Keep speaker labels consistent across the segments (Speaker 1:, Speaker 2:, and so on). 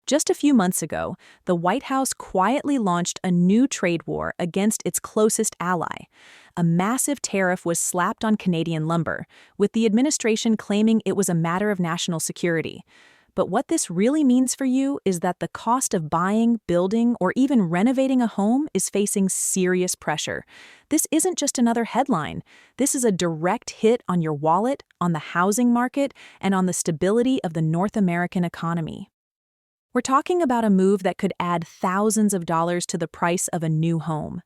Speaker 1: Just a few months ago, the White House quietly launched a new trade war against its closest ally. A massive tariff was slapped on Canadian lumber, with the administration claiming it was a matter of national security. But what this really means for you is that the cost of buying, building, or even renovating a home is facing serious pressure. This isn't just another headline. This is a direct hit on your wallet, on the housing market, and on the stability of the North American economy. We're talking about a move that could add thousands of dollars to the price of a new home.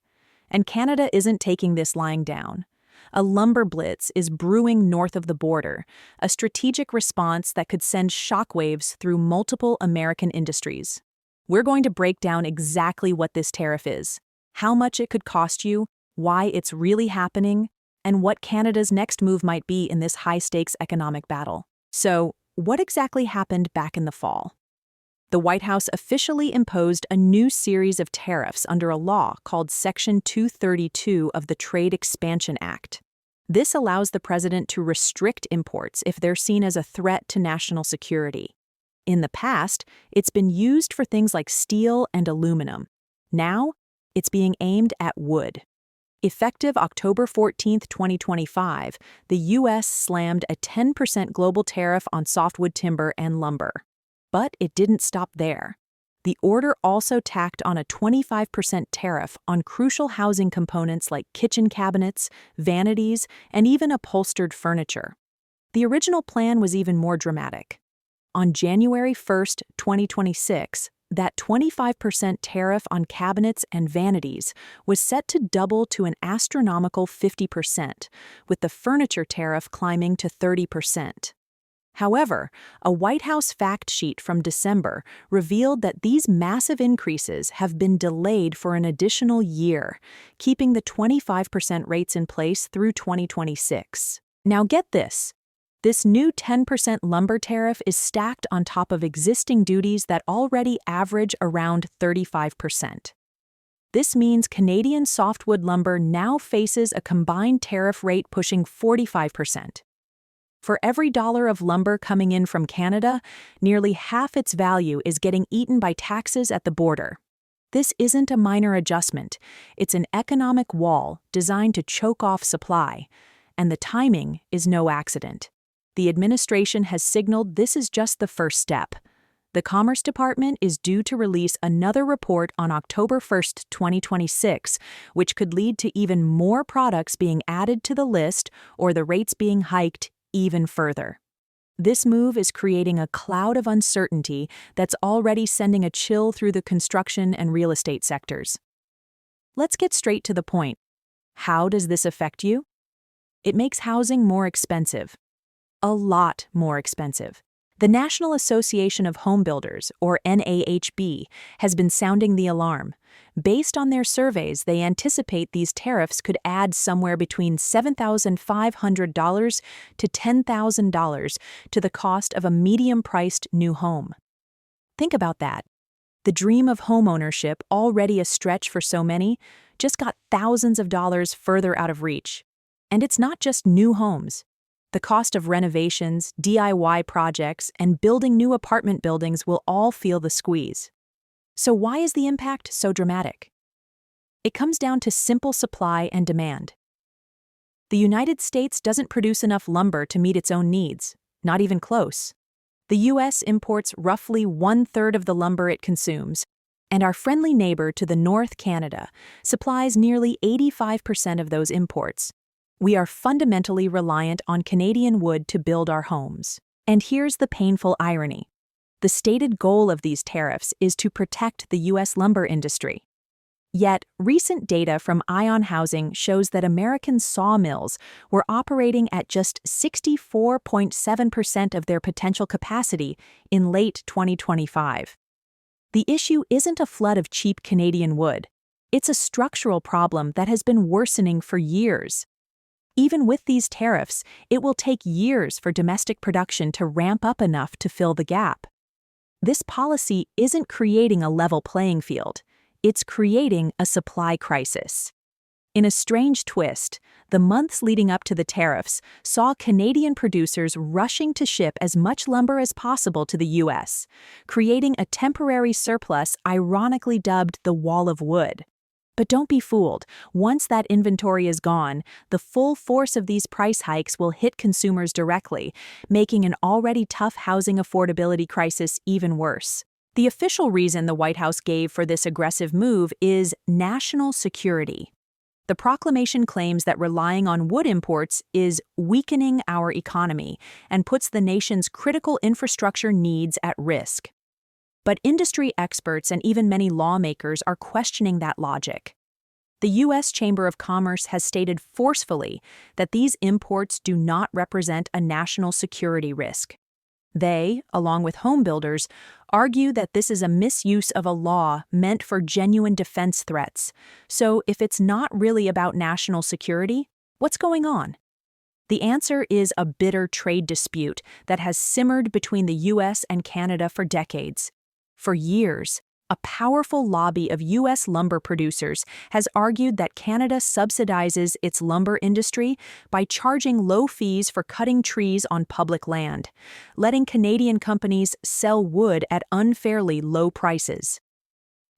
Speaker 1: And Canada isn't taking this lying down. A lumber blitz is brewing north of the border, a strategic response that could send shockwaves through multiple American industries. We're going to break down exactly what this tariff is, how much it could cost you, why it's really happening, and what Canada's next move might be in this high-stakes economic battle. So, what exactly happened back in the fall? The White House officially imposed a new series of tariffs under a law called Section 232 of the Trade Expansion Act. This allows the president to restrict imports if they're seen as a threat to national security. In the past, it's been used for things like steel and aluminum. Now, it's being aimed at wood. Effective October 14, 2025, the U.S. slammed a 10% global tariff on softwood timber and lumber. But it didn't stop there. The order also tacked on a 25% tariff on crucial housing components like kitchen cabinets, vanities, and even upholstered furniture. The original plan was even more dramatic. On January 1, 2026, that 25% tariff on cabinets and vanities was set to double to an astronomical 50%, with the furniture tariff climbing to 30%. However, a White House fact sheet from December revealed that these massive increases have been delayed for an additional year, keeping the 25% rates in place through 2026. Now get this. This new 10% lumber tariff is stacked on top of existing duties that already average around 35%. This means Canadian softwood lumber now faces a combined tariff rate pushing 45%. For every dollar of lumber coming in from Canada, nearly half its value is getting eaten by taxes at the border. This isn't a minor adjustment. It's an economic wall designed to choke off supply. And the timing is no accident. The administration has signaled this is just the first step. The Commerce Department is due to release another report on October 1, 2026, which could lead to even more products being added to the list or the rates being hiked even further. This move is creating a cloud of uncertainty that's already sending a chill through the construction and real estate sectors. Let's get straight to the point. How does this affect you? It makes housing more expensive. A lot more expensive. The National Association of Home Builders, or NAHB, has been sounding the alarm. Based on their surveys, they anticipate these tariffs could add somewhere between $7,500 to $10,000 to the cost of a medium-priced new home. Think about that. The dream of homeownership, already a stretch for so many, just got thousands of dollars further out of reach. And it's not just new homes. The cost of renovations, DIY projects, and building new apartment buildings will all feel the squeeze. So why is the impact so dramatic? It comes down to simple supply and demand. The United States doesn't produce enough lumber to meet its own needs, not even close. The U.S. imports roughly 1/3 of the lumber it consumes, and our friendly neighbor to the north, Canada, supplies nearly 85% of those imports. We are fundamentally reliant on Canadian wood to build our homes. And here's the painful irony. The stated goal of these tariffs is to protect the U.S. lumber industry. Yet, recent data from Ion Housing shows that American sawmills were operating at just 64.7% of their potential capacity in late 2025. The issue isn't a flood of cheap Canadian wood. It's a structural problem that has been worsening for years. Even with these tariffs, it will take years for domestic production to ramp up enough to fill the gap. This policy isn't creating a level playing field. It's creating a supply crisis. In a strange twist, the months leading up to the tariffs saw Canadian producers rushing to ship as much lumber as possible to the U.S., creating a temporary surplus ironically dubbed the Wall of Wood. But don't be fooled. Once that inventory is gone, the full force of these price hikes will hit consumers directly, making an already tough housing affordability crisis even worse. The official reason the White House gave for this aggressive move is national security. The proclamation claims that relying on wood imports is weakening our economy and puts the nation's critical infrastructure needs at risk. But industry experts and even many lawmakers are questioning that logic. The U.S. Chamber of Commerce has stated forcefully that these imports do not represent a national security risk. They, along with home builders, argue that this is a misuse of a law meant for genuine defense threats. So if it's not really about national security, what's going on? The answer is a bitter trade dispute that has simmered between the U.S. and Canada for decades. For years, a powerful lobby of U.S. lumber producers has argued that Canada subsidizes its lumber industry by charging low fees for cutting trees on public land, letting Canadian companies sell wood at unfairly low prices.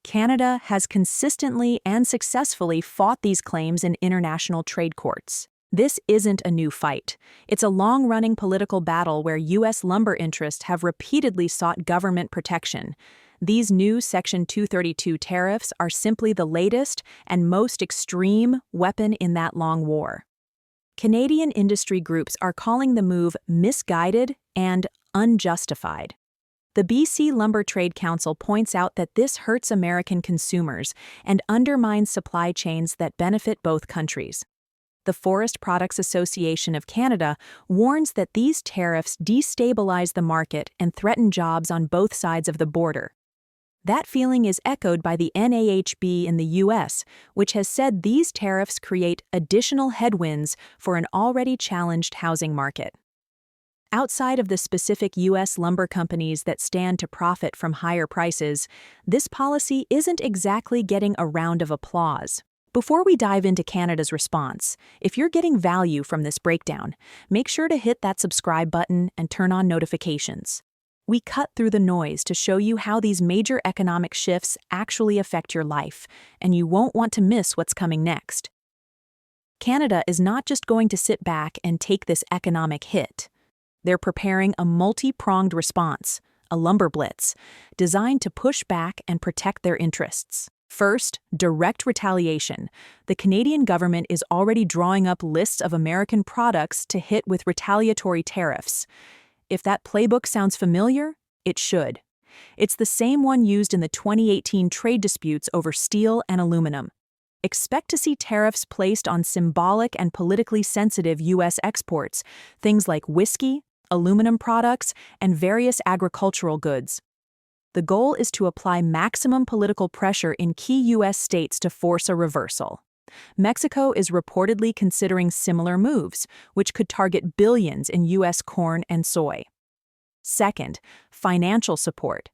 Speaker 1: Canada has consistently and successfully fought these claims in international trade courts. This isn't a new fight. It's a long-running political battle where U.S. lumber interests have repeatedly sought government protection. These new Section 232 tariffs are simply the latest and most extreme weapon in that long war. Canadian industry groups are calling the move misguided and unjustified. The BC Lumber Trade Council points out that this hurts American consumers and undermines supply chains that benefit both countries. The Forest Products Association of Canada warns that these tariffs destabilize the market and threaten jobs on both sides of the border. That feeling is echoed by the NAHB in the U.S., which has said these tariffs create additional headwinds for an already challenged housing market. Outside of the specific U.S. lumber companies that stand to profit from higher prices, this policy isn't exactly getting a round of applause. Before we dive into Canada's response, if you're getting value from this breakdown, make sure to hit that subscribe button and turn on notifications. We cut through the noise to show you how these major economic shifts actually affect your life, and you won't want to miss what's coming next. Canada is not just going to sit back and take this economic hit. They're preparing a multi-pronged response, a lumber blitz, designed to push back and protect their interests. First, direct retaliation. The Canadian government is already drawing up lists of American products to hit with retaliatory tariffs. If that playbook sounds familiar, it should. It's the same one used in the 2018 trade disputes over steel and aluminum. Expect to see tariffs placed on symbolic and politically sensitive U.S. exports, things like whiskey, aluminum products, and various agricultural goods. The goal is to apply maximum political pressure in key U.S. states to force a reversal. Mexico is reportedly considering similar moves, which could target billions in U.S. corn and soy. Second, financial support.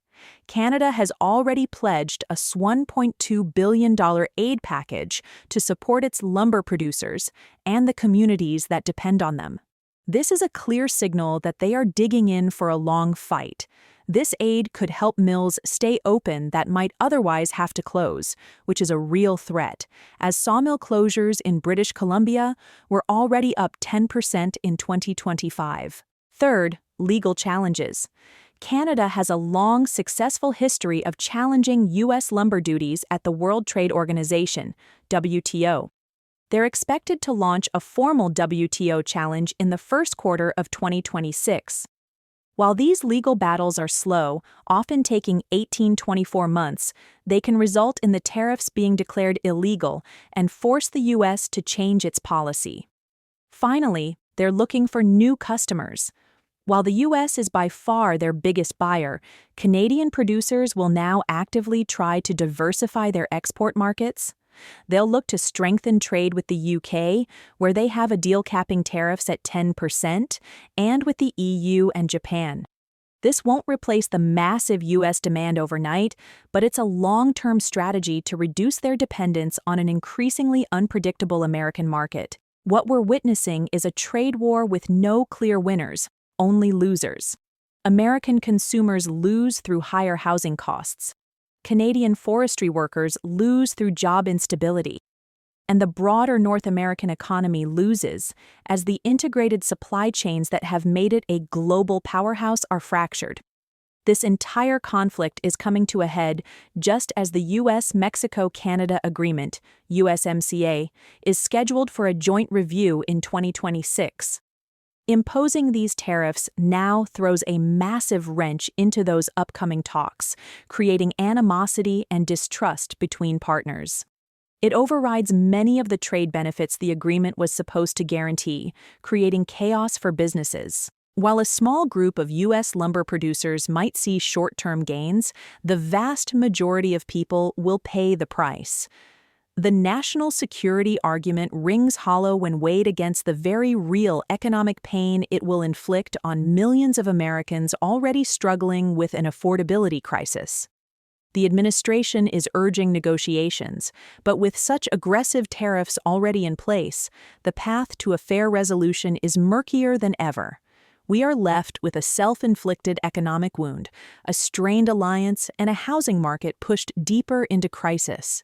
Speaker 1: Canada has already pledged a $1.2 billion aid package to support its lumber producers and the communities that depend on them. This is a clear signal that they are digging in for a long fight. This aid could help mills stay open that might otherwise have to close, which is a real threat, as sawmill closures in British Columbia were already up 10% in 2025. Third, legal challenges. Canada has a long, successful history of challenging U.S. lumber duties at the World Trade Organization, WTO. They're expected to launch a formal WTO challenge in the first quarter of 2026. While these legal battles are slow, often taking 18-24 months, they can result in the tariffs being declared illegal and force the U.S. to change its policy. Finally, they're looking for new customers. While the U.S. is by far their biggest buyer, Canadian producers will now actively try to diversify their export markets. They'll look to strengthen trade with the UK, where they have a deal capping tariffs at 10%, and with the EU and Japan. This won't replace the massive U.S. demand overnight, but it's a long-term strategy to reduce their dependence on an increasingly unpredictable American market. What we're witnessing is a trade war with no clear winners, only losers. American consumers lose through higher housing costs. Canadian forestry workers lose through job instability. And the broader North American economy loses as the integrated supply chains that have made it a global powerhouse are fractured. This entire conflict is coming to a head just as the U.S.-Mexico-Canada Agreement, USMCA, is scheduled for a joint review in 2026. Imposing these tariffs now throws a massive wrench into those upcoming talks, creating animosity and distrust between partners. It overrides many of the trade benefits the agreement was supposed to guarantee, creating chaos for businesses. While a small group of U.S. lumber producers might see short-term gains, the vast majority of people will pay the price. The national security argument rings hollow when weighed against the very real economic pain it will inflict on millions of Americans already struggling with an affordability crisis. The administration is urging negotiations, but with such aggressive tariffs already in place, the path to a fair resolution is murkier than ever. We are left with a self-inflicted economic wound, a strained alliance, and a housing market pushed deeper into crisis.